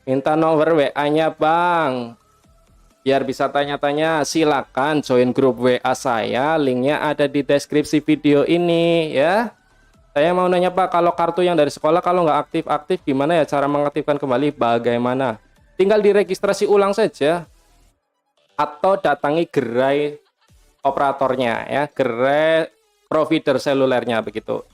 Minta nomor WA-nya Bang. Biar bisa tanya-tanya, silakan join grup WA saya. Linknya ada di deskripsi video ini ya. Saya mau nanya Pak, kalau kartu yang dari sekolah kalau nggak aktif-aktif gimana ya cara mengaktifkan kembali? Bagaimana? Tinggal diregistrasi ulang saja atau datangi gerai operatornya ya, gerai provider selulernya begitu.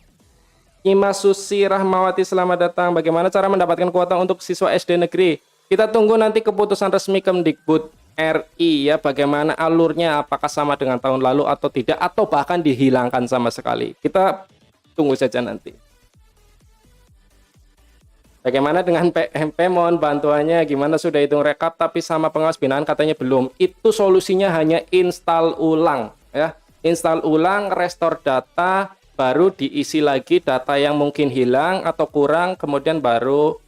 Ima Susi Rahmawati, selamat datang. Bagaimana cara mendapatkan kuota untuk siswa SD negeri? Kita tunggu nanti keputusan resmi Kemdikbud RI ya, bagaimana alurnya, apakah sama dengan tahun lalu atau tidak, atau bahkan dihilangkan sama sekali. Kita tunggu saja nanti. Bagaimana dengan PMP? Mohon bantuannya, gimana sudah hitung rekap tapi sama pengawas binaan katanya belum. Itu solusinya hanya install ulang ya. Install ulang, restore data, baru diisi lagi data yang mungkin hilang atau kurang, kemudian baru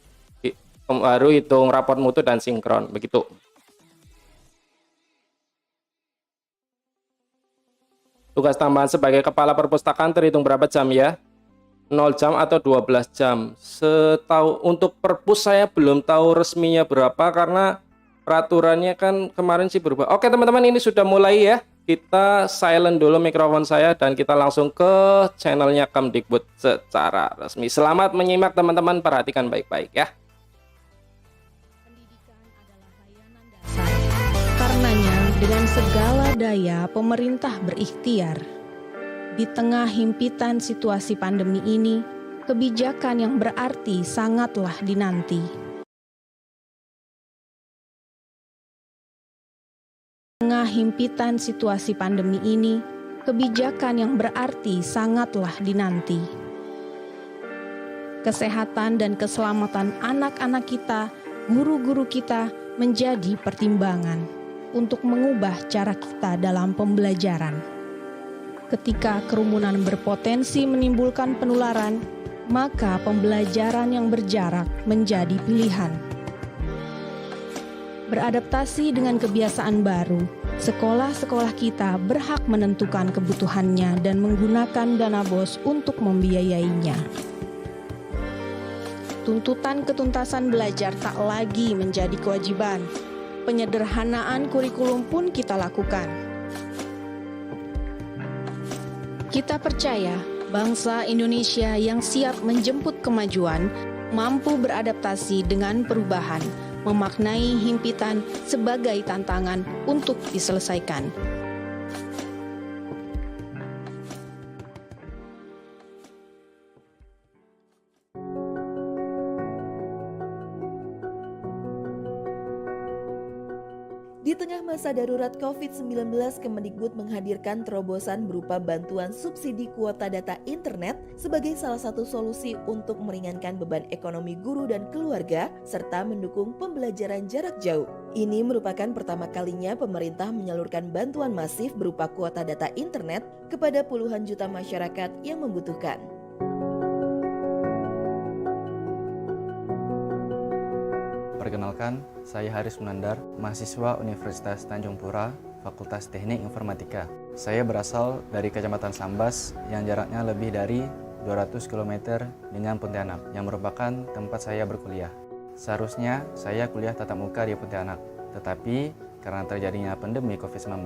hitung raport mutu dan sinkron begitu. Tugas tambahan sebagai kepala perpustakaan terhitung berapa jam ya? 0 jam atau 12 jam. Setahu untuk perpus saya belum tahu resminya berapa karena peraturannya kan kemarin sih berubah. Oke teman-teman, ini sudah mulai ya. Kita silent dulu mikrofon saya dan kita langsung ke channelnya Kemdikbud secara resmi. Selamat menyimak teman-teman, perhatikan baik-baik ya. Pendidikan adalah layanan dasar. Karenanya, dengan segala daya pemerintah berikhtiar. Di tengah himpitan situasi pandemi ini, kebijakan yang berarti sangatlah dinanti. Tengah himpitan situasi pandemi ini, kebijakan yang berarti sangatlah dinanti. Kesehatan dan keselamatan anak-anak kita, guru-guru kita menjadi pertimbangan untuk mengubah cara kita dalam pembelajaran. Ketika kerumunan berpotensi menimbulkan penularan, maka pembelajaran yang berjarak menjadi pilihan. Beradaptasi dengan kebiasaan baru, sekolah-sekolah kita berhak menentukan kebutuhannya dan menggunakan dana BOS untuk membiayainya. Tuntutan ketuntasan belajar tak lagi menjadi kewajiban. Penyederhanaan kurikulum pun kita lakukan. Kita percaya bangsa Indonesia yang siap menjemput kemajuan mampu beradaptasi dengan perubahan, memaknai himpitan sebagai tantangan untuk diselesaikan. Di tengah masa darurat COVID-19, Kemdikbud menghadirkan terobosan berupa bantuan subsidi kuota data internet sebagai salah satu solusi untuk meringankan beban ekonomi guru dan keluarga, serta mendukung pembelajaran jarak jauh. Ini merupakan pertama kalinya pemerintah menyalurkan bantuan masif berupa kuota data internet kepada puluhan juta masyarakat yang membutuhkan. Perkenalkan, saya Haris Munandar, mahasiswa Universitas Tanjung Pura, Fakultas Teknik Informatika. Saya berasal dari Kecamatan Sambas yang jaraknya lebih dari 200 km dengan Pontianak, yang merupakan tempat saya berkuliah. Seharusnya saya kuliah tatap muka di Pontianak, tetapi karena terjadinya pandemi COVID-19,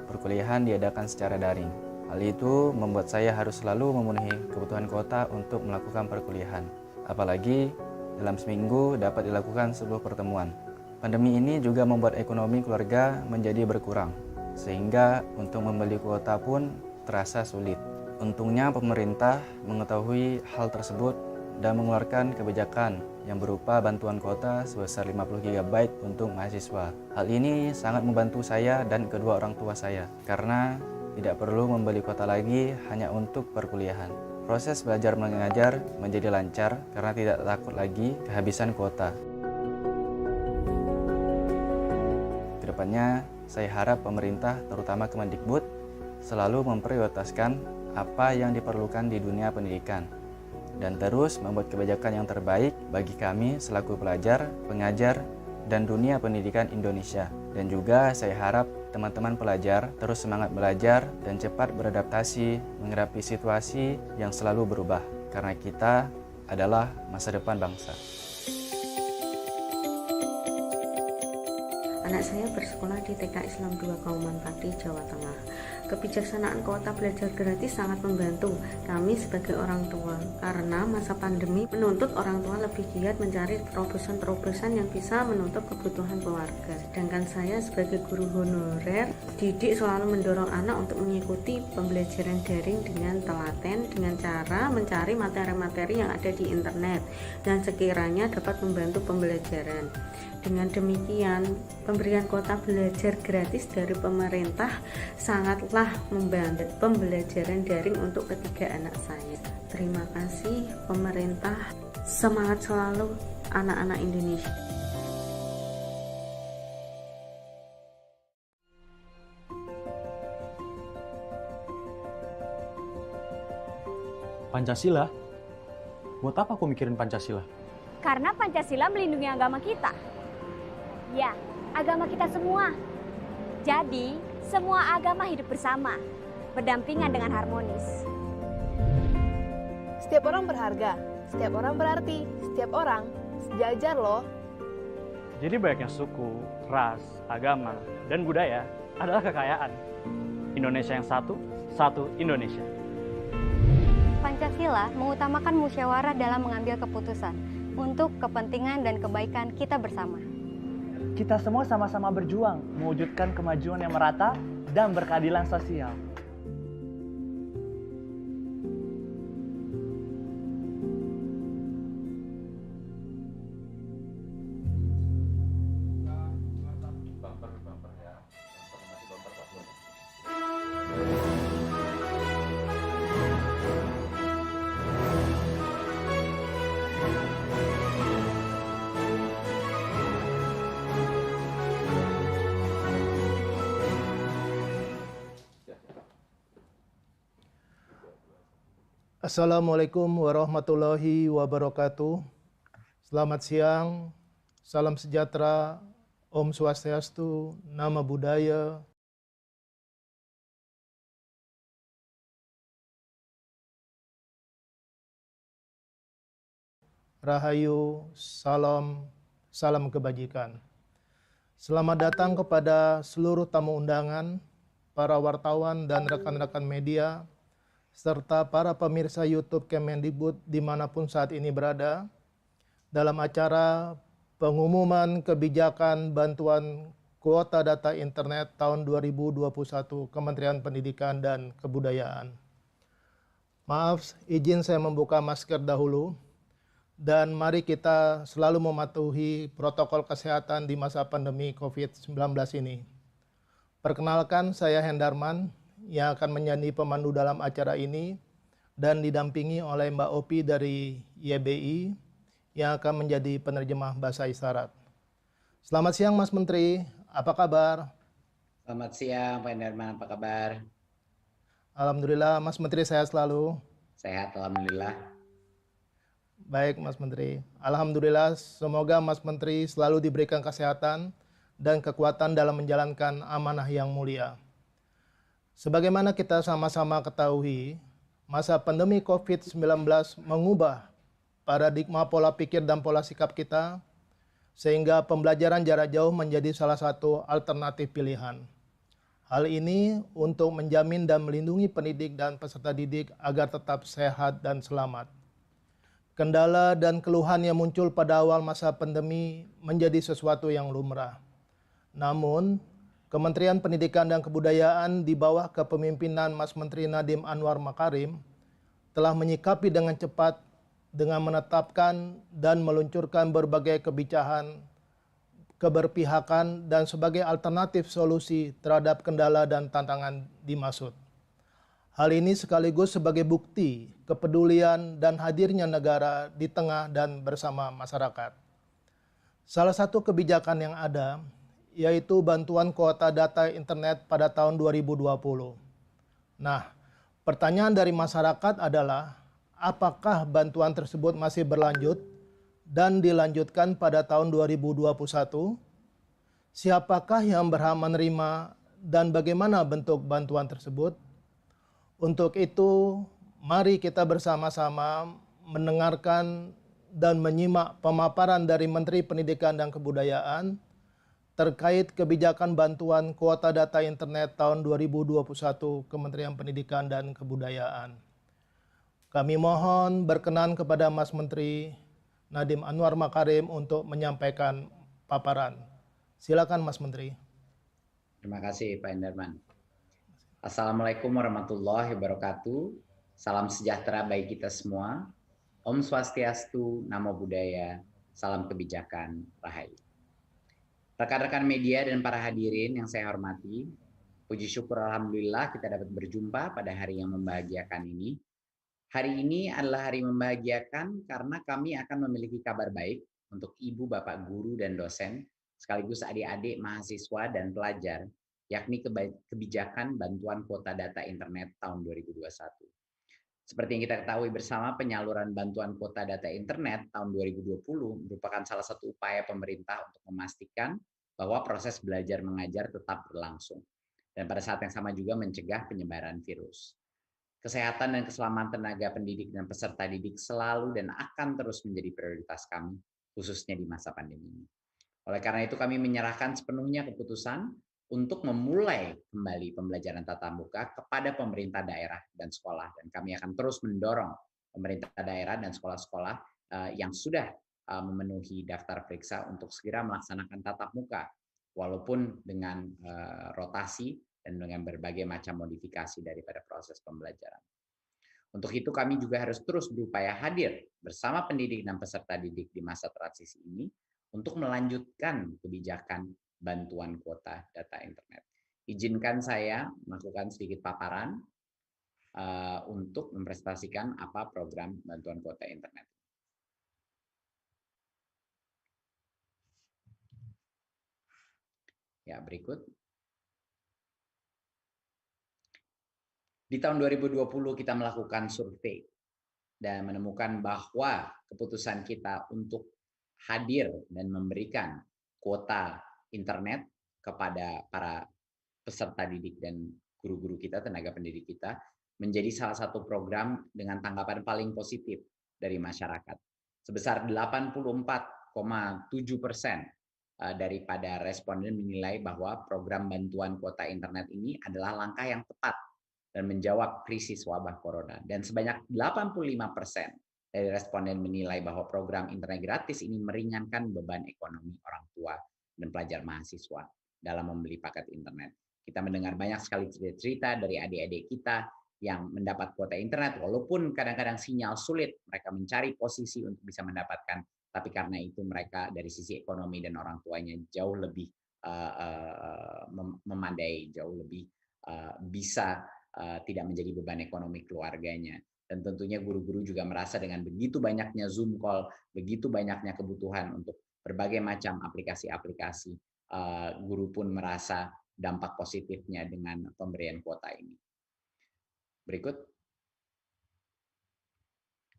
perkuliahan diadakan secara daring. Hal itu membuat saya harus selalu memenuhi kebutuhan kuota untuk melakukan perkuliahan. Apalagi dalam seminggu dapat dilakukan sebuah pertemuan. Pandemi ini juga membuat ekonomi keluarga menjadi berkurang, sehingga untuk membeli kuota pun terasa sulit. Untungnya pemerintah mengetahui hal tersebut dan mengeluarkan kebijakan yang berupa bantuan kuota sebesar 50 GB untuk mahasiswa. Hal ini sangat membantu saya dan kedua orang tua saya, karena tidak perlu membeli kuota lagi hanya untuk perkuliahan. Proses belajar mengajar menjadi lancar karena tidak takut lagi kehabisan kuota. Kedepannya, saya harap pemerintah, terutama Kemdikbud, selalu memprioritaskan apa yang diperlukan di dunia pendidikan dan terus membuat kebijakan yang terbaik bagi kami selaku pelajar, pengajar, dan dunia pendidikan Indonesia. Dan juga saya harap teman-teman pelajar terus semangat belajar dan cepat beradaptasi menghadapi situasi yang selalu berubah, karena kita adalah masa depan bangsa. Anak saya bersekolah di TK Islam 2 Kauman Pati, Jawa Tengah. Kebijaksanaan kuota belajar gratis sangat membantu kami sebagai orang tua karena masa pandemi menuntut orang tua lebih giat mencari terobosan-terobosan yang bisa menutup kebutuhan keluarga. Sedangkan saya sebagai guru honorer didik selalu mendorong anak untuk mengikuti pembelajaran daring dengan telaten dengan cara mencari materi-materi yang ada di internet dan sekiranya dapat membantu pembelajaran. Dengan demikian, pemberian kuota belajar gratis dari pemerintah sangatlah membantu pembelajaran daring untuk ketiga anak saya. Terima kasih pemerintah, semangat selalu anak-anak Indonesia. Pancasila? Buat apa aku mikirin Pancasila? Karena Pancasila melindungi agama kita. Ya, agama kita semua. Jadi, semua agama hidup bersama, berdampingan dengan harmonis. Setiap orang berharga, setiap orang berarti, setiap orang sejajar loh. Jadi banyaknya suku, ras, agama, dan budaya adalah kekayaan. Indonesia yang satu, satu Indonesia. Pancasila mengutamakan musyawarah dalam mengambil keputusan untuk kepentingan dan kebaikan kita bersama. Kita semua sama-sama berjuang mewujudkan kemajuan yang merata dan berkeadilan sosial. Assalamualaikum warahmatullahi wabarakatuh. Selamat siang, salam sejahtera, Om Swastiastu, Nama Budaya. Rahayu, salam kebajikan. Selamat datang kepada seluruh tamu undangan, para wartawan dan rekan-rekan media, serta para pemirsa YouTube Kemendikbud dimanapun saat ini berada, dalam acara pengumuman kebijakan bantuan kuota data internet tahun 2021 Kementerian Pendidikan dan Kebudayaan. Maaf, izin saya membuka masker dahulu, dan mari kita selalu mematuhi protokol kesehatan di masa pandemi COVID-19 ini. Perkenalkan, saya Hendarman, yang akan menjadi pemandu dalam acara ini dan didampingi oleh Mbak Opi dari YBI yang akan menjadi penerjemah bahasa isyarat. Selamat siang Mas Menteri, apa kabar? Selamat siang Pak Hendarman, apa kabar? Alhamdulillah, Mas Menteri sehat selalu. Sehat, alhamdulillah. Baik Mas Menteri, alhamdulillah semoga Mas Menteri selalu diberikan kesehatan dan kekuatan dalam menjalankan amanah yang mulia. Sebagaimana kita sama-sama ketahui, masa pandemi COVID-19 mengubah paradigma pola pikir dan pola sikap kita, sehingga pembelajaran jarak jauh menjadi salah satu alternatif pilihan. Hal ini untuk menjamin dan melindungi pendidik dan peserta didik agar tetap sehat dan selamat. Kendala dan keluhan yang muncul pada awal masa pandemi menjadi sesuatu yang lumrah. Namun, Kementerian Pendidikan dan Kebudayaan di bawah kepemimpinan Mas Menteri Nadiem Anwar Makarim telah menyikapi dengan cepat dengan menetapkan dan meluncurkan berbagai kebijakan keberpihakan dan sebagai alternatif solusi terhadap kendala dan tantangan dimaksud. Hal ini sekaligus sebagai bukti kepedulian dan hadirnya negara di tengah dan bersama masyarakat. Salah satu kebijakan yang ada yaitu bantuan kuota data internet pada tahun 2020. Nah, pertanyaan dari masyarakat adalah, apakah bantuan tersebut masih berlanjut dan dilanjutkan pada tahun 2021? Siapakah yang berhak menerima dan bagaimana bentuk bantuan tersebut? Untuk itu, mari kita bersama-sama mendengarkan dan menyimak pemaparan dari Menteri Pendidikan dan Kebudayaan terkait kebijakan bantuan kuota data internet tahun 2021 Kementerian Pendidikan dan Kebudayaan. Kami mohon berkenan kepada Mas Menteri Nadiem Anwar Makarim untuk menyampaikan paparan. Silakan Mas Menteri. Terima kasih Pak Enderman. Assalamualaikum warahmatullahi wabarakatuh. Salam sejahtera bagi kita semua. Om Swastiastu, Namo Buddhaya, salam kebijakan, Rahayu. Rekan-rekan media dan para hadirin yang saya hormati, puji syukur Alhamdulillah kita dapat berjumpa pada hari yang membahagiakan ini. Hari ini adalah hari membahagiakan karena kami akan memiliki kabar baik untuk ibu, bapak, guru, dan dosen, sekaligus adik-adik, mahasiswa, dan pelajar, yakni kebijakan bantuan kuota data internet tahun 2021. Seperti yang kita ketahui bersama, penyaluran bantuan kuota data internet tahun 2020 merupakan salah satu upaya pemerintah untuk memastikan bahwa proses belajar mengajar tetap berlangsung, dan pada saat yang sama juga mencegah penyebaran virus. Kesehatan dan keselamatan tenaga pendidik dan peserta didik selalu dan akan terus menjadi prioritas kami, khususnya di masa pandemi ini. Oleh karena itu kami menyerahkan sepenuhnya keputusan untuk memulai kembali pembelajaran tatap muka kepada pemerintah daerah dan sekolah. Dan kami akan terus mendorong pemerintah daerah dan sekolah-sekolah yang sudah memenuhi daftar periksa untuk segera melaksanakan tatap muka, walaupun dengan rotasi dan dengan berbagai macam modifikasi daripada proses pembelajaran. Untuk itu kami juga harus terus berupaya hadir bersama pendidik dan peserta didik di masa transisi ini untuk melanjutkan kebijakan bantuan kuota data internet. Izinkan saya melakukan sedikit paparan untuk mempresentasikan apa program bantuan kuota internet. Ya, berikut. Di tahun 2020 kita melakukan survei dan menemukan bahwa keputusan kita untuk hadir dan memberikan kuota internet kepada para peserta didik dan guru-guru kita, tenaga pendidik kita, menjadi salah satu program dengan tanggapan paling positif dari masyarakat. Sebesar 84,7% daripada responden menilai bahwa program bantuan kuota internet ini adalah langkah yang tepat dan menjawab krisis wabah corona. Dan sebanyak 85% dari responden menilai bahwa program internet gratis ini meringankan beban ekonomi orang tua dan pelajar mahasiswa dalam membeli paket internet. Kita mendengar banyak sekali cerita-cerita dari adik-adik kita yang mendapat kuota internet, walaupun kadang-kadang sinyal sulit, mereka mencari posisi untuk bisa mendapatkan, tapi karena itu mereka dari sisi ekonomi dan orang tuanya jauh lebih memandai, jauh lebih bisa tidak menjadi beban ekonomi keluarganya. Dan tentunya guru-guru juga merasa dengan begitu banyaknya Zoom call, begitu banyaknya kebutuhan untuk berbagai macam aplikasi-aplikasi, guru pun merasa dampak positifnya dengan pemberian kuota ini. Berikut.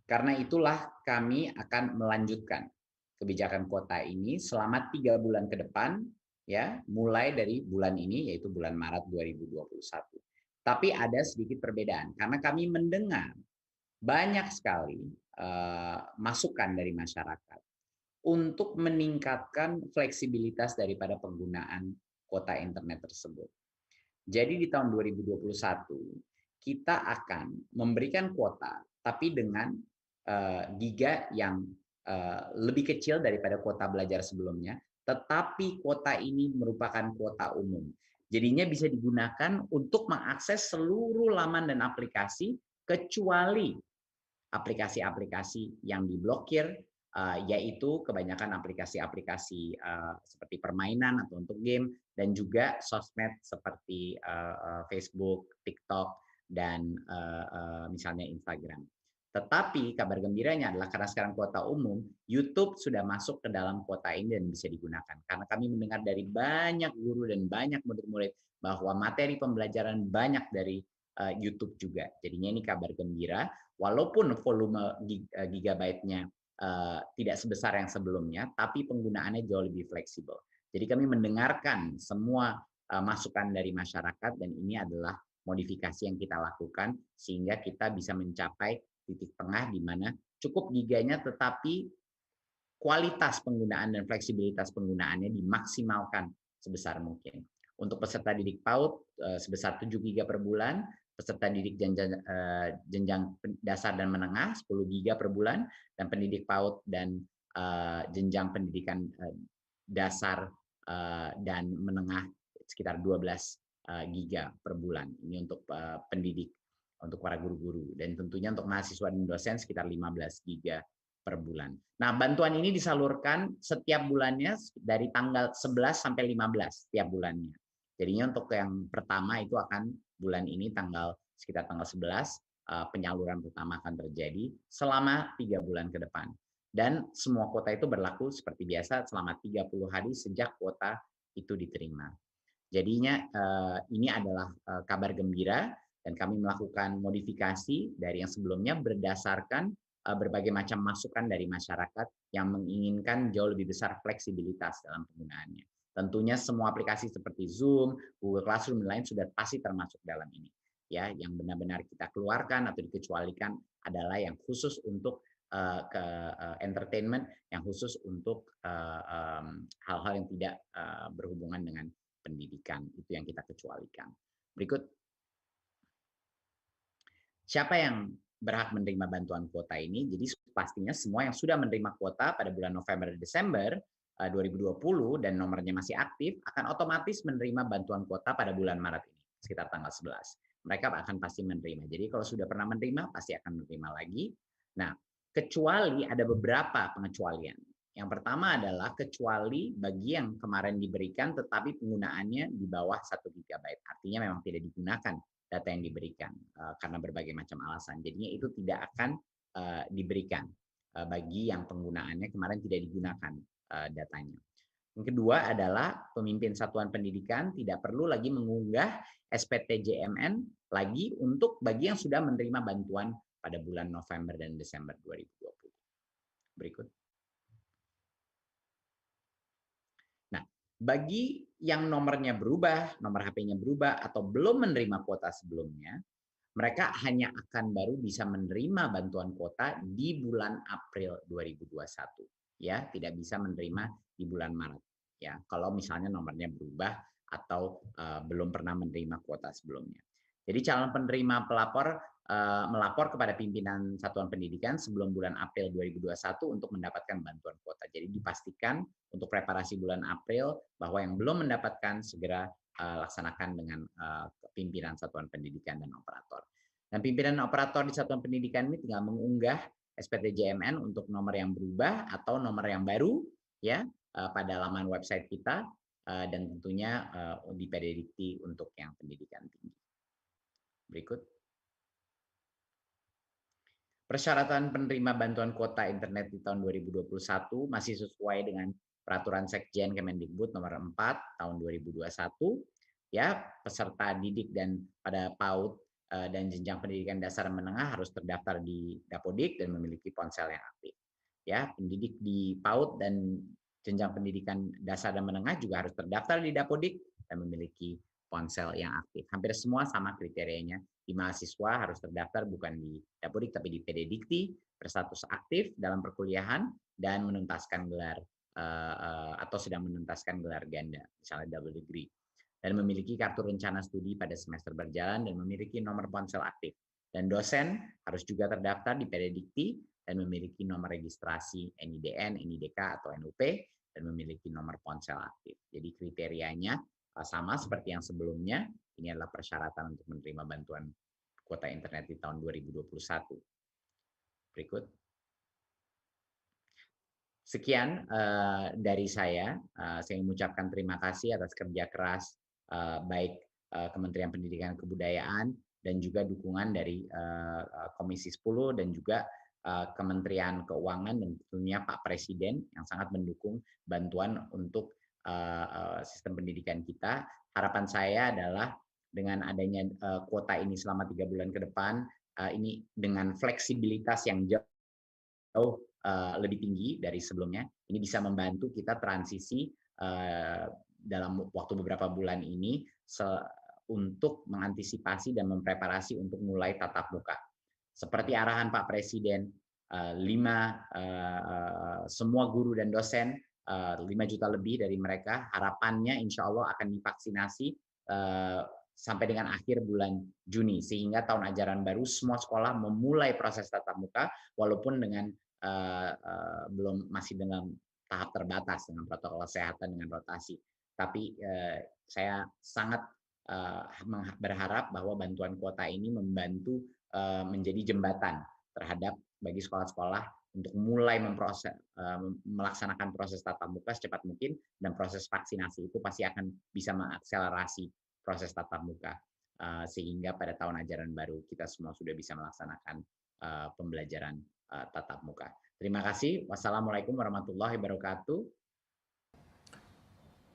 Karena itulah kami akan melanjutkan kebijakan kuota ini selama 3 bulan ke depan, ya, mulai dari bulan ini, yaitu bulan Maret 2021. Tapi ada sedikit perbedaan, karena kami mendengar banyak sekali masukan dari masyarakat untuk meningkatkan fleksibilitas daripada penggunaan kuota internet tersebut. Jadi di tahun 2021, kita akan memberikan kuota, tapi dengan giga yang lebih kecil daripada kuota belajar sebelumnya, tetapi kuota ini merupakan kuota umum. Jadinya bisa digunakan untuk mengakses seluruh laman dan aplikasi kecuali aplikasi-aplikasi yang diblokir, yaitu kebanyakan aplikasi-aplikasi seperti permainan atau untuk game, dan juga sosmed seperti Facebook, TikTok, dan misalnya Instagram. Tetapi kabar gembiranya adalah karena sekarang kuota umum, YouTube sudah masuk ke dalam kuota ini dan bisa digunakan. Karena kami mendengar dari banyak guru dan banyak murid-murid bahwa materi pembelajaran banyak dari YouTube juga. Jadinya ini kabar gembira, walaupun volume gigabyte-nya tidak sebesar yang sebelumnya, tapi penggunaannya jauh lebih fleksibel. Jadi kami mendengarkan semua masukan dari masyarakat, dan ini adalah modifikasi yang kita lakukan sehingga kita bisa mencapai titik tengah di mana cukup giganya tetapi kualitas penggunaan dan fleksibilitas penggunaannya dimaksimalkan sebesar mungkin. Untuk peserta didik PAUD sebesar 7 GB per bulan, peserta didik jenjang dasar dan menengah 10 GB per bulan, dan pendidik PAUD dan jenjang pendidikan dasar dan menengah sekitar 12 giga per bulan. Ini untuk pendidik, untuk para guru-guru, dan tentunya untuk mahasiswa dan dosen sekitar 15 giga per bulan. Nah, bantuan ini disalurkan setiap bulannya dari tanggal 11 sampai 15 setiap bulannya. Jadinya untuk yang pertama itu akan bulan ini sekitar tanggal 11 penyaluran pertama akan terjadi selama 3 bulan ke depan. Dan semua kuota itu berlaku seperti biasa selama 30 hari sejak kuota itu diterima. Jadinya ini adalah kabar gembira, dan kami melakukan modifikasi dari yang sebelumnya berdasarkan berbagai macam masukan dari masyarakat yang menginginkan jauh lebih besar fleksibilitas dalam penggunaannya. Tentunya semua aplikasi seperti Zoom, Google Classroom, dan lain sudah pasti termasuk dalam ini. Ya, yang benar-benar kita keluarkan atau dikecualikan adalah yang khusus untuk entertainment, yang khusus untuk hal-hal yang tidak berhubungan dengan pendidikan, itu yang kita kecualikan. Berikut, siapa yang berhak menerima bantuan kuota ini? Jadi pastinya semua yang sudah menerima kuota pada bulan November dan Desember 2020 dan nomornya masih aktif akan otomatis menerima bantuan kuota pada bulan Maret ini, sekitar tanggal 11. Mereka akan pasti menerima. Jadi kalau sudah pernah menerima, pasti akan menerima lagi. Nah, kecuali ada beberapa pengecualian. Yang pertama adalah kecuali bagi yang kemarin diberikan tetapi penggunaannya di bawah 1 GB. Artinya memang tidak digunakan data yang diberikan karena berbagai macam alasan. Jadinya itu tidak akan diberikan bagi yang penggunaannya kemarin tidak digunakan datanya. Yang kedua adalah pemimpin satuan pendidikan tidak perlu lagi mengunggah SPTJMN lagi untuk bagi yang sudah menerima bantuan pada bulan November dan Desember 2020. Berikut. Nah, bagi yang nomornya berubah, nomor HP-nya berubah, atau belum menerima kuota sebelumnya, mereka hanya akan baru bisa menerima bantuan kuota di bulan April 2021. Ya, tidak bisa menerima di bulan Maret. Ya, kalau misalnya nomornya berubah atau belum pernah menerima kuota sebelumnya. Jadi calon penerima pelapor melapor kepada pimpinan satuan pendidikan sebelum bulan April 2021 untuk mendapatkan bantuan kuota. Jadi dipastikan untuk preparasi bulan April bahwa yang belum mendapatkan segera laksanakan dengan pimpinan satuan pendidikan dan operator. Dan pimpinan operator di satuan pendidikan ini tinggal mengunggah SPTJMN untuk nomor yang berubah atau nomor yang baru ya pada laman website kita dan tentunya di PDDikti untuk yang pendidikan tinggi. Berikut. Persyaratan penerima bantuan kuota internet di tahun 2021 masih sesuai dengan peraturan Sekjen Kemendikbud nomor 4 tahun 2021. Ya, peserta didik dan pada PAUD dan jenjang pendidikan dasar menengah harus terdaftar di Dapodik dan memiliki ponsel yang aktif. Ya, pendidik di PAUD dan jenjang pendidikan dasar dan menengah juga harus terdaftar di Dapodik dan memiliki ponsel yang aktif. Hampir semua sama kriterianya. Di mahasiswa harus terdaftar bukan di Dapodik tapi di PDDikti, berstatus aktif dalam perkuliahan dan menuntaskan gelar atau sedang menuntaskan gelar ganda, misalnya double degree, dan memiliki kartu rencana studi pada semester berjalan dan memiliki nomor ponsel aktif. Dan dosen harus juga terdaftar di PDDikti dan memiliki nomor registrasi NIDN, NIDK atau NUP dan memiliki nomor ponsel aktif. Jadi kriterianya sama seperti yang sebelumnya. Ini adalah persyaratan untuk menerima bantuan kuota internet di tahun 2021. Berikut. Sekian dari saya. Saya mengucapkan terima kasih atas kerja keras baik Kementerian Pendidikan dan Kebudayaan dan juga dukungan dari Komisi 10 dan juga Kementerian Keuangan dan tentunya Pak Presiden yang sangat mendukung bantuan untuk sistem pendidikan kita. Harapan saya adalah dengan adanya kuota ini selama 3 bulan ke depan, ini dengan fleksibilitas yang jauh lebih tinggi dari sebelumnya, ini bisa membantu kita transisi dalam waktu beberapa bulan ini untuk mengantisipasi dan mempreparasi untuk mulai tatap muka. Seperti arahan Pak Presiden, semua guru dan dosen 5 juta lebih dari mereka. Harapannya insya Allah akan divaksinasi sampai dengan akhir bulan Juni, sehingga tahun ajaran baru semua sekolah memulai proses tatap muka walaupun dengan masih dengan tahap terbatas dengan protokol kesehatan dengan rotasi. Tapi saya sangat berharap bahwa bantuan kuota ini membantu menjadi jembatan terhadap bagi sekolah-sekolah untuk mulai melaksanakan proses tatap muka secepat mungkin, dan proses vaksinasi itu pasti akan bisa mengakselerasi proses tatap muka sehingga pada tahun ajaran baru kita semua sudah bisa melaksanakan pembelajaran tatap muka. Terima kasih. Wassalamualaikum warahmatullahi wabarakatuh.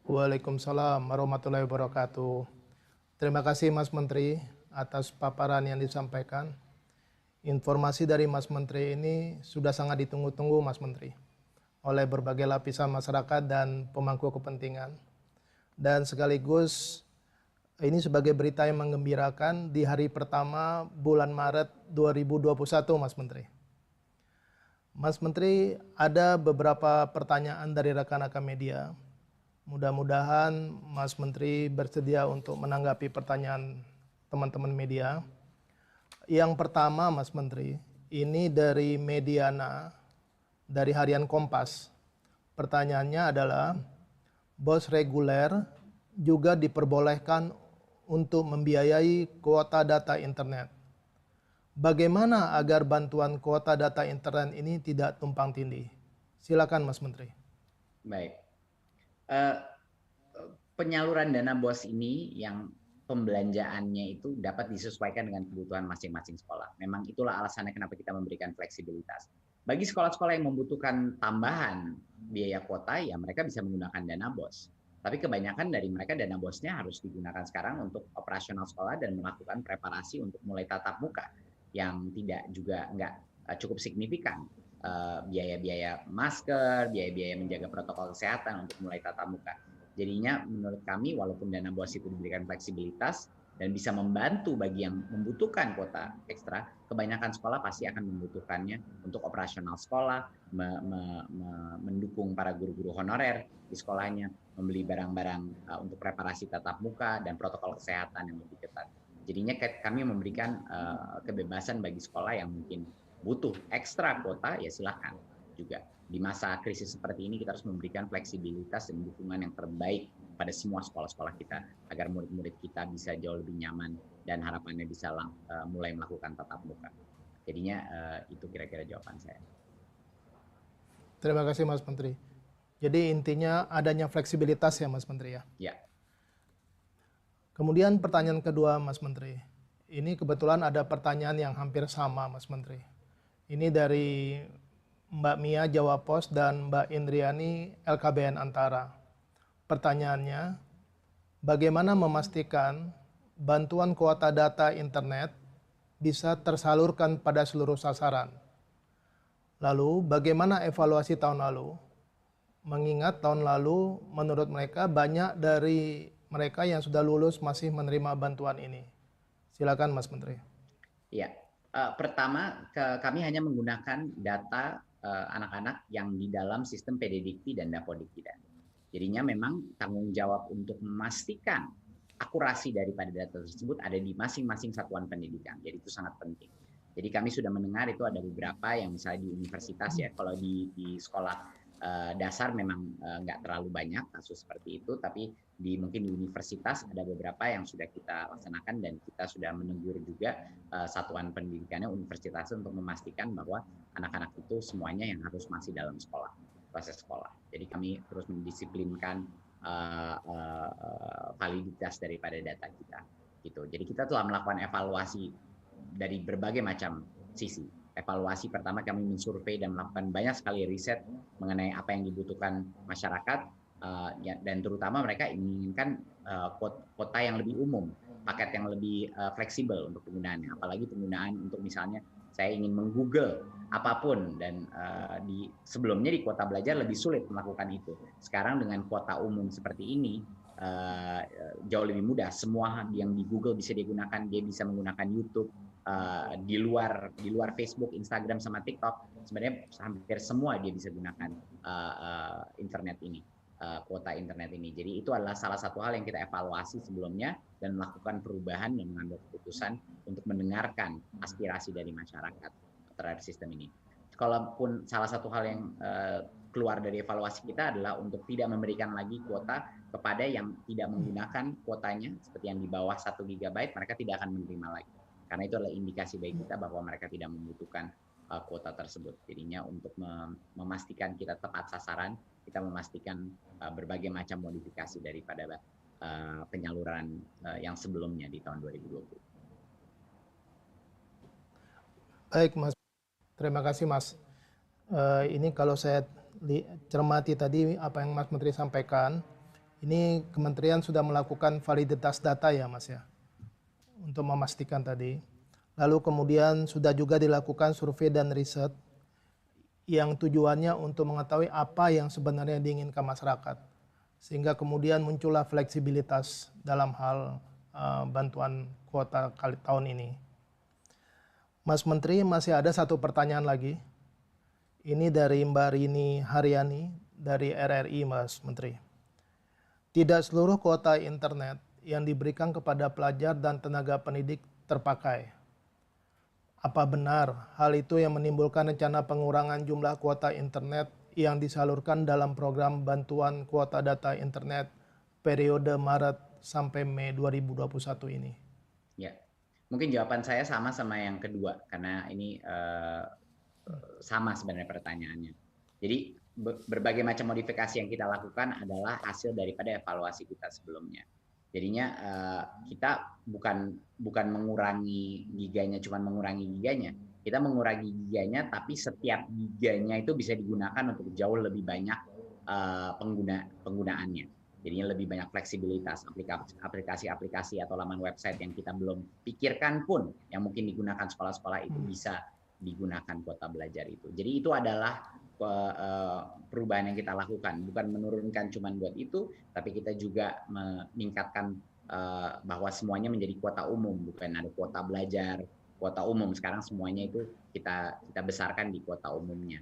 Waalaikumsalam warahmatullahi wabarakatuh. Terima kasih Mas Menteri atas paparan yang disampaikan. Informasi dari Mas Menteri ini sudah sangat ditunggu-tunggu Mas Menteri oleh berbagai lapisan masyarakat dan pemangku kepentingan. Dan sekaligus ini sebagai berita yang menggembirakan di hari pertama bulan Maret 2021 Mas Menteri. Mas Menteri, ada beberapa pertanyaan dari rekan-rekan media. Mudah-mudahan Mas Menteri bersedia untuk menanggapi pertanyaan teman-teman media. Yang pertama Mas Menteri, ini dari Mediana, dari Harian Kompas. Pertanyaannya adalah, bos reguler juga diperbolehkan untuk membiayai kuota data internet. Bagaimana agar bantuan kuota data internet ini tidak tumpang tindih? Silakan Mas Menteri. Baik. Penyaluran dana BOS ini yang pembelanjaannya itu dapat disesuaikan dengan kebutuhan masing-masing sekolah. Memang itulah alasannya kenapa kita memberikan fleksibilitas. Bagi sekolah-sekolah yang membutuhkan tambahan biaya kuota, ya mereka bisa menggunakan dana BOS. Tapi kebanyakan dari mereka dana BOS-nya harus digunakan sekarang untuk operasional sekolah dan melakukan preparasi untuk mulai tatap muka yang nggak cukup signifikan. Biaya-biaya masker, biaya-biaya menjaga protokol kesehatan untuk mulai tatap muka. Jadinya menurut kami walaupun dana BOS itu diberikan fleksibilitas dan bisa membantu bagi yang membutuhkan kuota ekstra, kebanyakan sekolah pasti akan membutuhkannya untuk operasional sekolah, mendukung para guru-guru honorer di sekolahnya, membeli barang-barang untuk preparasi tatap muka dan protokol kesehatan yang lebih ketat. Jadinya kami memberikan kebebasan bagi sekolah yang mungkin butuh ekstra kuota, ya silakan juga. Di masa krisis seperti ini kita harus memberikan fleksibilitas dan dukungan yang terbaik pada semua sekolah-sekolah kita agar murid-murid kita bisa jauh lebih nyaman dan harapannya bisa mulai melakukan tatap muka. Jadinya itu kira-kira jawaban saya. Terima kasih Mas Menteri. Jadi intinya adanya fleksibilitas ya Mas Menteri ya? Ya. Kemudian pertanyaan kedua Mas Menteri. Ini kebetulan ada pertanyaan yang hampir sama Mas Menteri. Ini dari Mbak Mia Jawa Pos dan Mbak Indriani LKBN Antara. Pertanyaannya, bagaimana memastikan bantuan kuota data internet bisa tersalurkan pada seluruh sasaran? Lalu, bagaimana evaluasi tahun lalu? Mengingat tahun lalu menurut mereka banyak dari mereka yang sudah lulus masih menerima bantuan ini. Silakan Mas Menteri. Ya, pertama kami hanya menggunakan data anak-anak yang di dalam sistem PDDikti dan Dapodikti. Jadinya memang tanggung jawab untuk memastikan akurasi daripada data tersebut ada di masing-masing satuan pendidikan. Jadi itu sangat penting. Jadi kami sudah mendengar itu ada beberapa yang misalnya di universitas ya, kalau di sekolah dasar memang nggak terlalu banyak kasus seperti itu, tapi mungkin di universitas ada beberapa yang sudah kita laksanakan dan kita sudah menegur juga satuan pendidikannya universitas untuk memastikan bahwa anak-anak itu semuanya yang harus masih dalam sekolah, proses sekolah. Jadi kami terus mendisiplinkan validitas daripada data kita. Gitu. Jadi kita telah melakukan evaluasi dari berbagai macam sisi. Evaluasi pertama kami mensurvei dan melakukan banyak sekali riset mengenai apa yang dibutuhkan masyarakat dan terutama mereka menginginkan kuota yang lebih umum, paket yang lebih fleksibel untuk penggunaannya. Apalagi penggunaan untuk misalnya saya ingin menggoogle apapun dan sebelumnya di kuota belajar lebih sulit melakukan itu. Sekarang dengan kuota umum seperti ini jauh lebih mudah. Semua yang di Google bisa digunakan, dia bisa menggunakan YouTube, di luar Facebook, Instagram sama TikTok, sebenarnya hampir semua dia bisa gunakan internet ini, kuota internet ini. Jadi itu adalah salah satu hal yang kita evaluasi sebelumnya dan melakukan perubahan dan mengambil keputusan untuk mendengarkan aspirasi dari masyarakat terhadap sistem ini. Kalaupun salah satu hal yang keluar dari evaluasi kita adalah untuk tidak memberikan lagi kuota kepada yang tidak menggunakan kuotanya, seperti yang di bawah 1 GB, mereka tidak akan menerima lagi. Karena itu adalah indikasi bagi kita bahwa mereka tidak membutuhkan kuota tersebut. Jadinya untuk memastikan kita tepat sasaran, kita memastikan berbagai macam modifikasi daripada penyaluran yang sebelumnya di tahun 2020. Baik, Mas. Terima kasih, Mas. Ini kalau saya cermati tadi apa yang Mas Menteri sampaikan, ini kementerian sudah melakukan validitas data ya, Mas ya, untuk memastikan tadi. Lalu kemudian sudah juga dilakukan survei dan riset yang tujuannya untuk mengetahui apa yang sebenarnya diinginkan masyarakat. Sehingga kemudian muncullah fleksibilitas dalam hal bantuan kuota kali tahun ini. Mas Menteri, masih ada satu pertanyaan lagi. Ini dari Mbak Rini Haryani dari RRI, Mas Menteri. Tidak seluruh kuota internet yang diberikan kepada pelajar dan tenaga pendidik terpakai. Apa benar hal itu yang menimbulkan rencana pengurangan jumlah kuota internet yang disalurkan dalam program bantuan kuota data internet periode Maret sampai Mei 2021 ini? Ya, mungkin jawaban saya sama yang kedua, karena ini sama sebenarnya pertanyaannya. Jadi berbagai macam modifikasi yang kita lakukan adalah hasil daripada evaluasi kita sebelumnya. Jadinya kita bukan mengurangi giganya, cuman mengurangi giganya. Kita mengurangi giganya, tapi setiap giganya itu bisa digunakan untuk jauh lebih banyak penggunaannya. Jadinya lebih banyak fleksibilitas, aplikasi-aplikasi atau laman website yang kita belum pikirkan pun, yang mungkin digunakan sekolah-sekolah itu bisa digunakan kuota belajar itu. Jadi itu adalah perubahan yang kita lakukan, bukan menurunkan cuma buat itu, tapi kita juga meningkatkan bahwa semuanya menjadi kuota umum, bukan ada kuota belajar, kuota umum. Sekarang semuanya itu kita besarkan di kuota umumnya,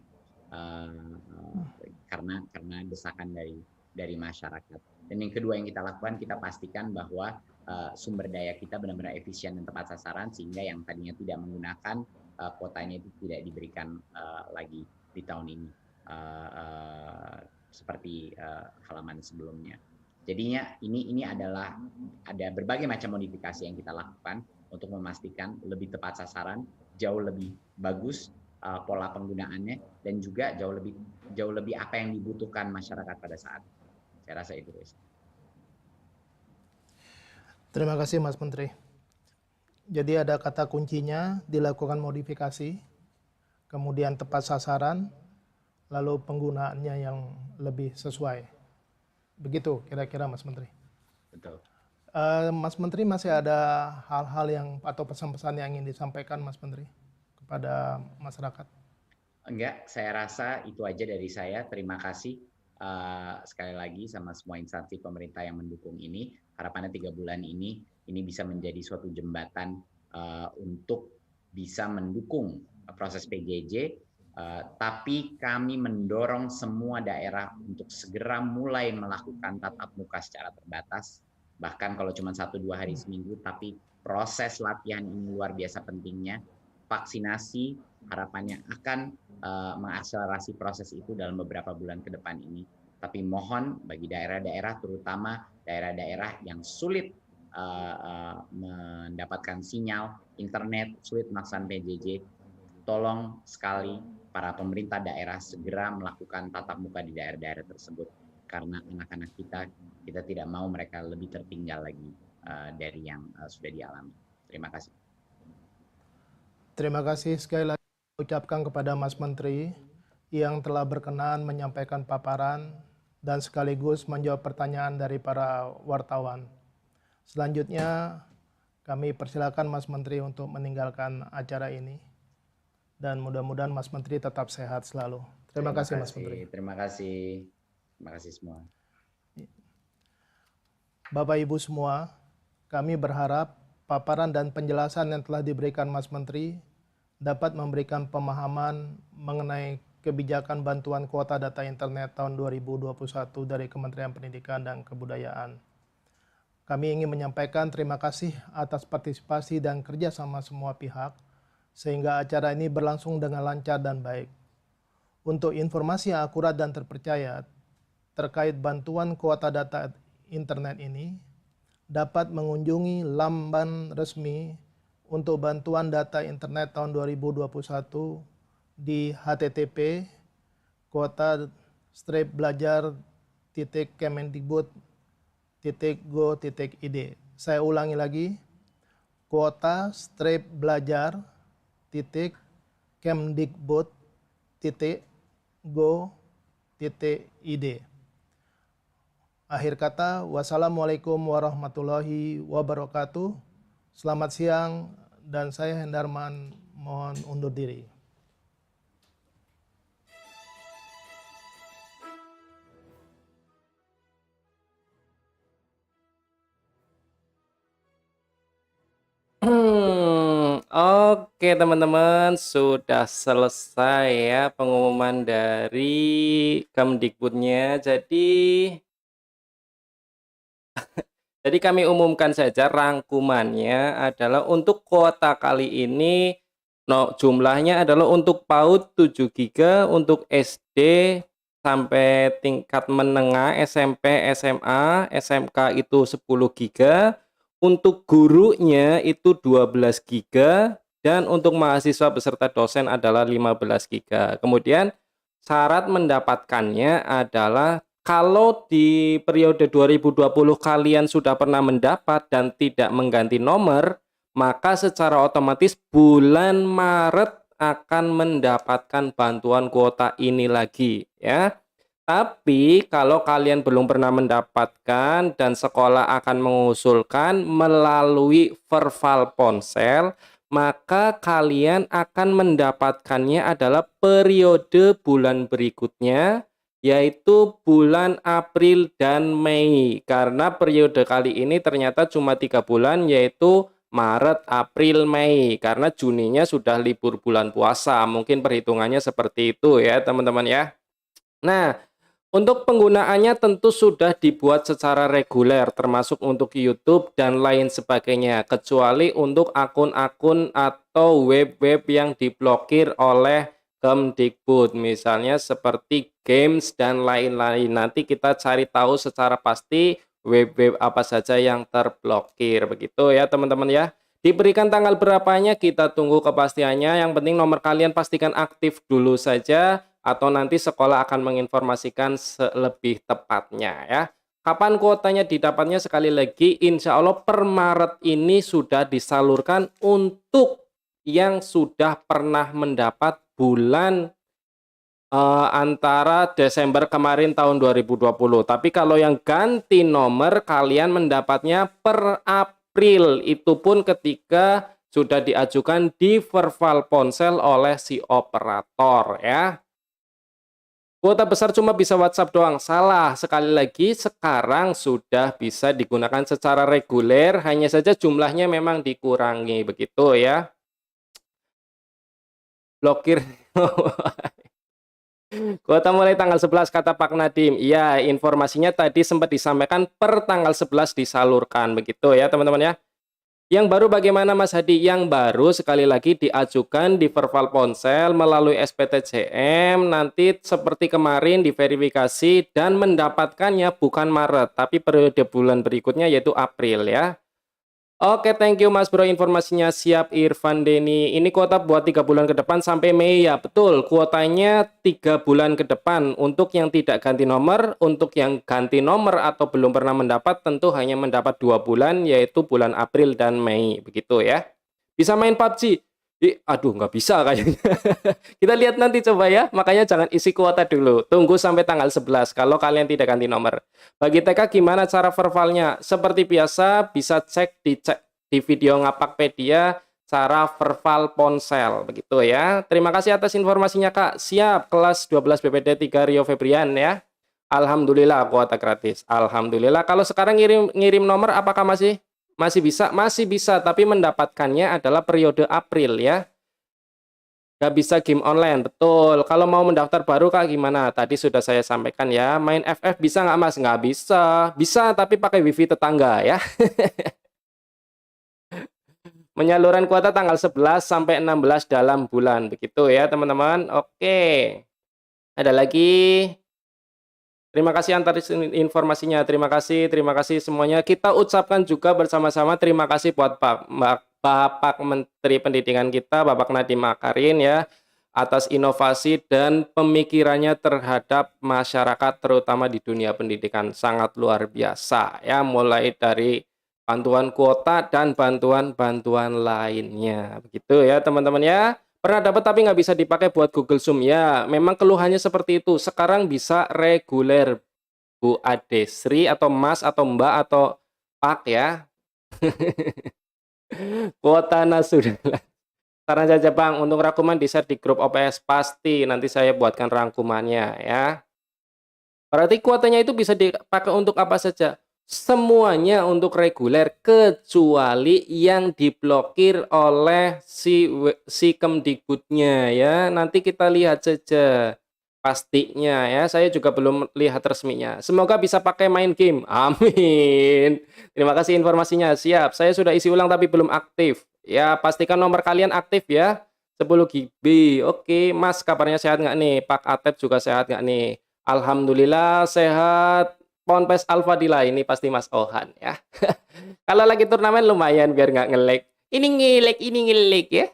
karena desakan dari masyarakat. Dan yang kedua yang kita lakukan, kita pastikan bahwa sumber daya kita benar-benar efisien dan tepat sasaran, sehingga yang tadinya tidak menggunakan kuotanya itu tidak diberikan lagi di tahun ini, seperti halaman sebelumnya. Jadinya ini adalah ada berbagai macam modifikasi yang kita lakukan untuk memastikan lebih tepat sasaran, jauh lebih bagus pola penggunaannya, dan juga jauh lebih apa yang dibutuhkan masyarakat pada saat. Saya rasa itu. Terima kasih, Mas Menteri. Jadi ada kata kuncinya, dilakukan modifikasi, kemudian tepat sasaran, lalu penggunaannya yang lebih sesuai. Begitu kira-kira, Mas Menteri. Betul. Mas Menteri, masih ada hal-hal yang atau pesan-pesan yang ingin disampaikan, Mas Menteri, kepada masyarakat? Enggak, saya rasa itu aja dari saya. Terima kasih sekali lagi sama semua instansi pemerintah yang mendukung ini. Harapannya 3 bulan ini bisa menjadi suatu jembatan untuk bisa mendukung proses PJJ, tapi kami mendorong semua daerah untuk segera mulai melakukan tatap muka secara terbatas, bahkan kalau cuma 1-2 hari seminggu, tapi proses latihan ini luar biasa pentingnya. Vaksinasi harapannya akan mengakselerasi proses itu dalam beberapa bulan ke depan ini. Tapi mohon bagi daerah-daerah, terutama daerah-daerah yang sulit mendapatkan sinyal internet, sulit melaksanakan PJJ, tolong sekali para pemerintah daerah segera melakukan tatap muka di daerah-daerah tersebut, karena anak-anak kita tidak mau mereka lebih tertinggal lagi dari yang sudah dialami. Terima kasih. Terima kasih sekali lagi ucapkan kepada Mas Menteri yang telah berkenan menyampaikan paparan dan sekaligus menjawab pertanyaan dari para wartawan. Selanjutnya kami persilakan Mas Menteri untuk meninggalkan acara ini, dan mudah-mudahan Mas Menteri tetap sehat selalu. Terima kasih Mas Menteri. Terima kasih semua. Bapak Ibu semua, kami berharap paparan dan penjelasan yang telah diberikan Mas Menteri dapat memberikan pemahaman mengenai kebijakan bantuan kuota data internet tahun 2021 dari Kementerian Pendidikan dan Kebudayaan. Kami ingin menyampaikan terima kasih atas partisipasi dan kerjasama semua pihak, sehingga acara ini berlangsung dengan lancar dan baik. Untuk informasi yang akurat dan terpercaya terkait bantuan kuota data internet ini, dapat mengunjungi laman resmi untuk bantuan data internet tahun 2021 di http://belajar.kemendikbud.go.id. Saya ulangi lagi, kuota-belajar.kemdikbud.go.id. Akhir kata, wassalamualaikum warahmatullahi wabarakatuh. Selamat siang, dan saya Hendarman mohon undur diri. Oke teman-teman, sudah selesai ya pengumuman dari Kemdikbudnya. Jadi kami umumkan saja rangkumannya adalah untuk kuota kali ini jumlahnya adalah untuk PAUD 7 GB, untuk SD sampai tingkat menengah SMP, SMA, SMK itu 10 GB, untuk gurunya itu 12 GB, dan untuk mahasiswa beserta dosen adalah 15 GB. Kemudian syarat mendapatkannya adalah kalau di periode 2020 kalian sudah pernah mendapat dan tidak mengganti nomor, maka secara otomatis bulan Maret akan mendapatkan bantuan kuota ini lagi ya. Tapi kalau kalian belum pernah mendapatkan dan sekolah akan mengusulkan melalui verval ponsel, maka kalian akan mendapatkannya adalah periode bulan berikutnya, yaitu bulan April dan Mei. Karena periode kali ini ternyata cuma 3 bulan, yaitu Maret, April, Mei. Karena Juninya sudah libur bulan puasa. Mungkin perhitungannya seperti itu ya teman-teman ya. Nah, untuk penggunaannya tentu sudah dibuat secara reguler, termasuk untuk YouTube dan lain sebagainya. Kecuali untuk akun-akun atau web-web yang diblokir oleh Kemdikbud, misalnya seperti games dan lain-lain. Nanti kita cari tahu secara pasti web-web apa saja yang terblokir, begitu ya teman-teman ya. Diberikan tanggal berapanya kita tunggu kepastiannya, yang penting nomor kalian pastikan aktif dulu saja, atau nanti sekolah akan menginformasikan lebih tepatnya ya. Kapan kuotanya didapatnya? Sekali lagi, insya Allah per Maret ini sudah disalurkan untuk yang sudah pernah mendapat bulan antara Desember kemarin tahun 2020. Tapi kalau yang ganti nomor, kalian mendapatnya per April. Itu pun ketika sudah diajukan di verval ponsel oleh si operator ya. Kuota besar cuma bisa WhatsApp doang. Salah. Sekali lagi, sekarang sudah bisa digunakan secara reguler, hanya saja jumlahnya memang dikurangi begitu ya. Blokir. Kuota mulai tanggal 11 kata Pak Nadim. Iya, informasinya tadi sempat disampaikan per tanggal 11 disalurkan begitu ya teman-teman ya. Yang baru bagaimana Mas Hadi? Yang baru sekali lagi diajukan di verval ponsel melalui SPTJM, nanti seperti kemarin diverifikasi dan mendapatkannya bukan Maret, tapi periode bulan berikutnya yaitu April ya. Oke, thank you Mas Bro, informasinya siap. Irfan Deni, ini kuota buat 3 bulan ke depan sampai Mei ya. Betul, kuotanya 3 bulan ke depan untuk yang tidak ganti nomor. Untuk yang ganti nomor atau belum pernah mendapat tentu hanya mendapat 2 bulan, yaitu bulan April dan Mei begitu ya. Bisa main PUBG? Aduh, nggak bisa kayaknya. Kita lihat nanti coba ya. Makanya jangan isi kuota dulu. Tunggu sampai tanggal 11 kalau kalian tidak ganti nomor. Bagi TK gimana cara vervalnya? Seperti biasa bisa cek di video Ngapakpedia cara verval ponsel begitu ya. Terima kasih atas informasinya Kak. Siap, kelas 12 BPD 3 Rio Febrian ya. Alhamdulillah kuota gratis. Alhamdulillah. Kalau sekarang ngirim nomor apakah masih Masih bisa, tapi mendapatkannya adalah periode April ya. Nggak bisa game online, betul. Kalau mau mendaftar baru Kak gimana? Tadi sudah saya sampaikan ya. Main FF bisa nggak Mas? Nggak bisa. Bisa, tapi pakai wifi tetangga ya. Penyaluran kuota tanggal 11 sampai 16 dalam bulan. Begitu ya teman-teman. Oke. Ada lagi? Terima kasih atas informasinya. Terima kasih semuanya. Kita ucapkan juga bersama-sama terima kasih buat Bapak Menteri Pendidikan kita, Bapak Nadiem Makarin ya, atas inovasi dan pemikirannya terhadap masyarakat terutama di dunia pendidikan. Sangat luar biasa ya, mulai dari bantuan kuota dan bantuan-bantuan lainnya. Begitu ya teman-teman ya. Pernah dapat tapi nggak bisa dipakai buat Google Zoom ya. Memang keluhannya seperti itu. Sekarang bisa reguler Bu Ade, Sri atau Mas atau Mbak atau Pak ya. Kuota sudah. Saran saja Bang, untuk rangkuman di-share di grup OPS pasti nanti saya buatkan rangkumannya ya. Berarti kuotanya itu bisa dipakai untuk apa saja? Semuanya untuk reguler kecuali yang diblokir oleh si Kemdikbudnya ya. Nanti kita lihat saja pastinya ya. Saya juga belum lihat resminya. Semoga bisa pakai main game. Amin. Terima kasih informasinya. Siap. Saya sudah isi ulang tapi belum aktif. Ya, pastikan nomor kalian aktif ya. 10 GB. Oke, Mas kabarnya sehat nggak nih? Pak Atep juga sehat nggak nih? Alhamdulillah sehat. Ponpes Alfadila ini pasti Mas Ohan ya. Kalau lagi turnamen lumayan biar nggak ngelek. Ini ngelek ya.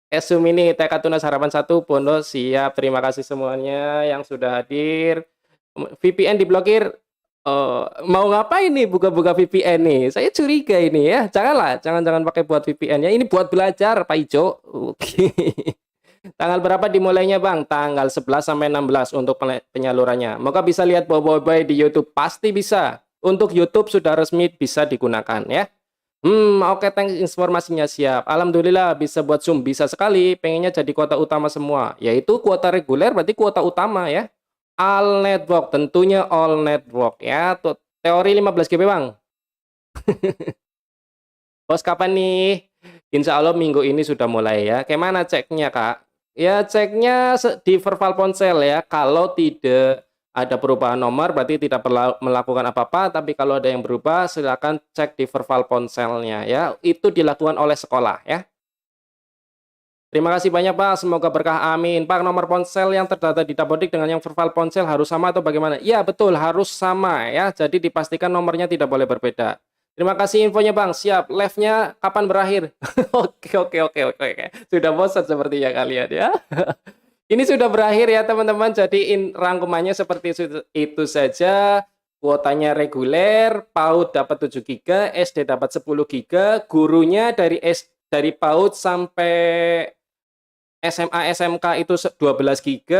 Esum ini TK Tunas Harapan 1 Bondo siap. Terima kasih semuanya yang sudah hadir. VPN diblokir. Mau ngapain nih buka-buka VPN nih? Saya curiga ini ya. Jangan pakai buat VPN ya. Ini buat belajar Pak Ijo. Oke. Tanggal berapa dimulainya Bang? Tanggal 11 sampai 16 untuk penyalurannya. Moga bisa lihat boy-boy di YouTube. Pasti bisa. Untuk YouTube sudah resmi bisa digunakan ya. Oke, thanks informasinya siap. Alhamdulillah bisa buat Zoom. Bisa sekali. Pengennya jadi kuota utama semua. Yaitu kuota reguler berarti kuota utama ya. All network. Tentunya all network ya. Teori 15 GB Bang. Bos kapan nih? Insya Allah minggu ini sudah mulai ya. Kayak mana ceknya Kak? Ya ceknya di Verval Ponsel ya. Kalau tidak ada perubahan nomor berarti tidak perlu melakukan apa-apa. Tapi kalau ada yang berubah silakan cek di Verval Ponselnya ya. Itu dilakukan oleh sekolah ya. Terima kasih banyak Pak. Semoga berkah amin. Pak, nomor ponsel yang terdata di Dapodik dengan yang Verval Ponsel harus sama atau bagaimana? Ya betul harus sama ya. Jadi dipastikan nomornya tidak boleh berbeda. Terima kasih infonya Bang. Siap. Live-nya kapan berakhir? Oke. Sudah bosan sepertinya kalian ya. Ini sudah berakhir ya teman-teman. Jadi rangkumannya seperti itu saja. Kuotanya reguler, PAUD dapat 7 GB, SD dapat 10 GB, gurunya dari PAUD sampai SMA SMK itu 12 GB.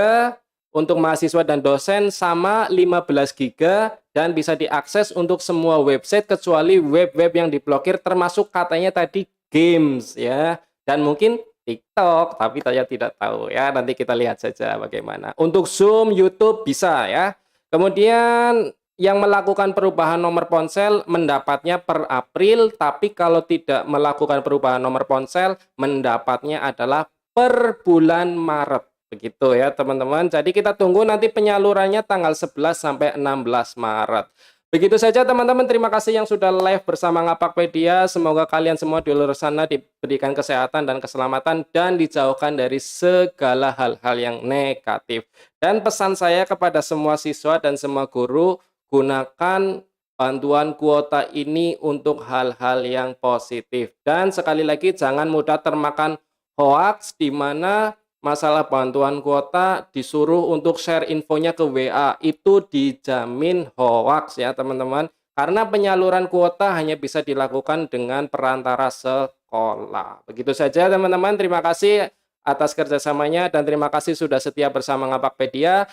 Untuk mahasiswa dan dosen sama 15 GB dan bisa diakses untuk semua website kecuali web-web yang diblokir termasuk katanya tadi games ya dan mungkin TikTok tapi saya tidak tahu ya, nanti kita lihat saja bagaimana. Untuk Zoom, YouTube bisa ya. Kemudian yang melakukan perubahan nomor ponsel mendapatnya per April, tapi kalau tidak melakukan perubahan nomor ponsel mendapatnya adalah per bulan Maret. Begitu ya teman-teman. Jadi kita tunggu nanti penyalurannya tanggal 11 sampai 16 Maret. Begitu saja teman-teman. Terima kasih yang sudah live bersama Ngapakpedia. Semoga kalian semua di luar sana diberikan kesehatan dan keselamatan dan dijauhkan dari segala hal-hal yang negatif. Dan pesan saya kepada semua siswa dan semua guru, gunakan bantuan kuota ini untuk hal-hal yang positif. Dan sekali lagi jangan mudah termakan hoax di mana masalah bantuan kuota disuruh untuk share infonya ke WA. Itu dijamin hoax ya teman-teman. Karena penyaluran kuota hanya bisa dilakukan dengan perantara sekolah. Begitu saja teman-teman. Terima kasih atas kerjasamanya dan terima kasih sudah setia bersama Ngapakpedia.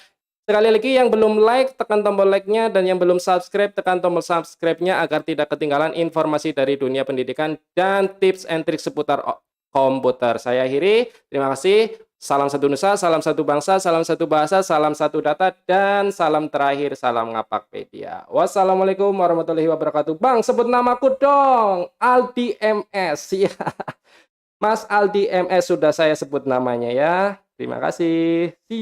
Sekali lagi yang belum like, tekan tombol like-nya, dan yang belum subscribe, tekan tombol subscribe-nya agar tidak ketinggalan informasi dari dunia pendidikan dan tips and trik seputar komputer. Saya akhiri. Terima kasih. Salam satu nusa, salam satu bangsa, salam satu bahasa, salam satu data, dan salam terakhir, salam Ngapakpedia. Wassalamualaikum warahmatullahi wabarakatuh. Bang, sebut namaku dong. Aldi MS. Ya. Mas Aldi MS sudah saya sebut namanya ya. Terima kasih. See you.